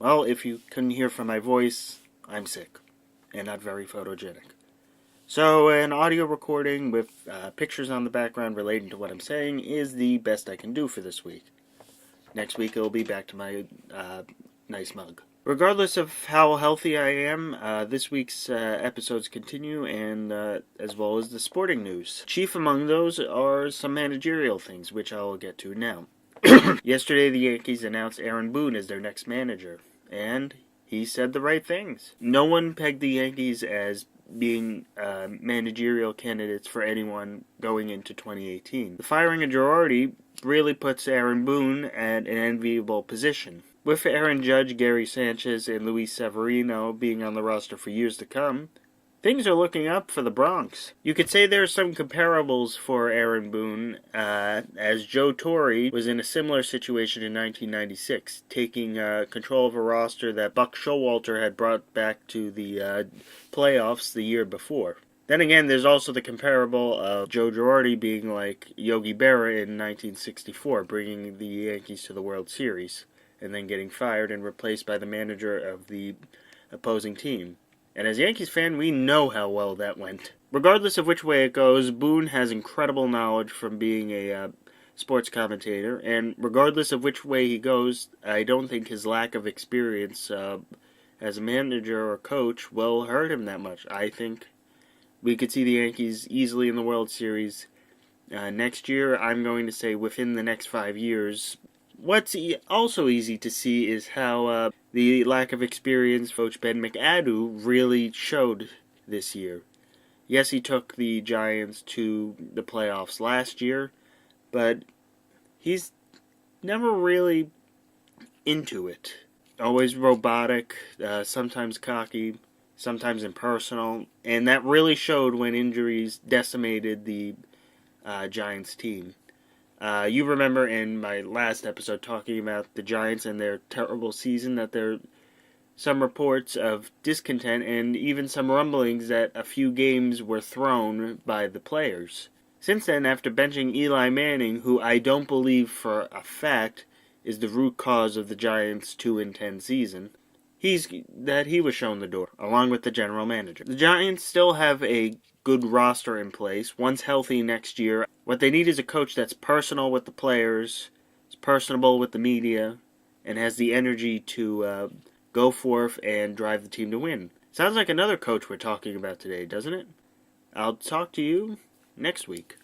Well, if you couldn't hear from my voice, I'm sick and not very photogenic. So, an audio recording with pictures on the background relating to what I'm saying is the best I can do for this week. Next week, it'll be back to my nice mug. Regardless of how healthy I am, this week's episodes continue, and as well as the sporting news. Chief among those are some managerial things, which I'll get to now. Yesterday, the Yankees announced Aaron Boone as their next manager, and he said the right things. No one pegged the Yankees as being managerial candidates for anyone going into 2018. The firing of Girardi really puts Aaron Boone at an enviable position. With Aaron Judge, Gary Sanchez, and Luis Severino being on the roster for years to come, things are looking up for the Bronx. You could say there are some comparables for Aaron Boone, as Joe Torre was in a similar situation in 1996, taking control of a roster that Buck Showalter had brought back to the playoffs the year before. Then again, there's also the comparable of Joe Girardi being like Yogi Berra in 1964, bringing the Yankees to the World Series, and then getting fired and replaced by the manager of the opposing team. And as a Yankees fan, we know how well that went. Regardless of which way it goes, Boone has incredible knowledge from being a sports commentator, and regardless of which way he goes, I don't think his lack of experience as a manager or coach will hurt him that much. I think we could see the Yankees easily in the World Series next year. I'm going to say within the next 5 years. What's also easy to see is how the lack of experience Coach Ben McAdoo really showed this year. Yes, he took the Giants to the playoffs last year, but he's never really into it. Always robotic, sometimes cocky, sometimes impersonal, and that really showed when injuries decimated the Giants team. You remember in my last episode talking about the Giants and their terrible season that there are some reports of discontent and even some rumblings that a few games were thrown by the players. Since then, after benching Eli Manning, who I don't believe for a fact is the root cause of the Giants' 2-10 season, he was shown the door, along with the general manager. The Giants still have a good roster in place. Once healthy next year, what they need is a coach that's personal with the players, is personable with the media, and has the energy to go forth and drive the team to win. Sounds like another coach we're talking about today, doesn't it? I'll talk to you next week.